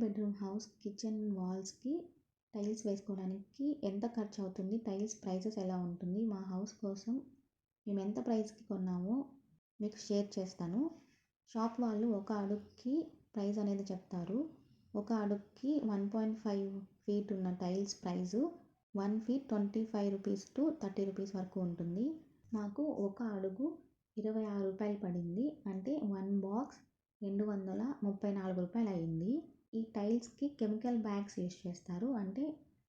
Bedroom house kitchen వాల్స్కి tiles వేసుకోవడానికి ఎంత ఖర్చు అవుతుంది, టైల్స్ ప్రైసెస్ ఎలా ఉంటుంది, మా హౌస్ కోసం మేము ఎంత ప్రైస్కి కొన్నామో మీకు షేర్ చేస్తాను. షాప్ వాళ్ళు ఒక అడుగుకి ప్రైస్ అనేది చెప్తారు. ఒక అడుగుకి 1.5 ఫీట్ ఉన్న tiles price 1 feet 25 rupees to 30 rupees వరకు ఉంటుంది. మాకు ఒక అడుగు 26 రూపాయలు పడింది. అంటే 1 బాక్స్ 234 రూపాయలు అయింది. ఈ టైల్స్కి కెమికల్ బ్యాగ్స్ యూస్ చేస్తారు. అంటే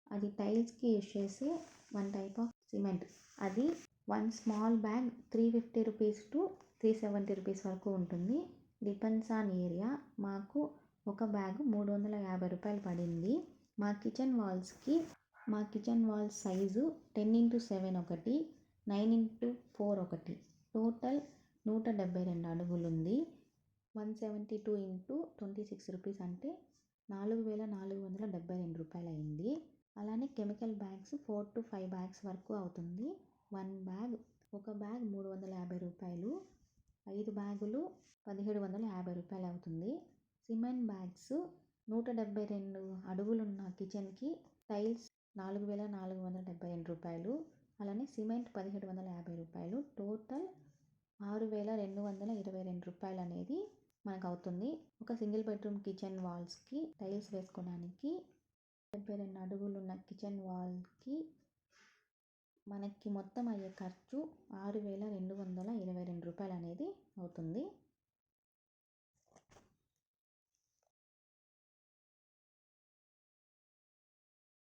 అది టైల్స్కి యూస్ చేసే వన్ టైప్ ఆఫ్ సిమెంట్. అది 1 small bag 350 rupees to 370 rupees వరకు ఉంటుంది. Depends on area. మాకు ఒక బ్యాగ్ 350 రూపాయలు పడింది. మా కిచెన్ వాల్స్ సైజు 10x7 ఒకటి, 9x4 ఒకటి, టోటల్ 172 అడుగులు ఉంది. 172 ఇంటూ 26 రూపీస్ అంటే 4472 రూపాయలు అయింది. అలానే కెమికల్ బ్యాగ్స్ 4 to 5 బ్యాగ్స్ వరకు అవుతుంది. ఒక బ్యాగ్ 350 రూపాయలు, 5 బ్యాగులు 1750 రూపాయలు అవుతుంది. సిమెంట్ బ్యాగ్స్ 172 అడుగులున్న కిచెన్కి టైల్స్ 4472 రూపాయలు, అలానే సిమెంట్ 1750 రూపాయలు, టోటల్ 6222 రూపాయలు అనేది మనకు అవుతుంది. ఒక సింగిల్ బెడ్రూమ్ కిచెన్ వాల్స్కి టైల్స్ వేసుకోవడానికి 72 అడుగులు ఉన్న కిచెన్ వాల్కి మనకి మొత్తం అయ్యే ఖర్చు 6222 రూపాయలు అనేది అవుతుంది.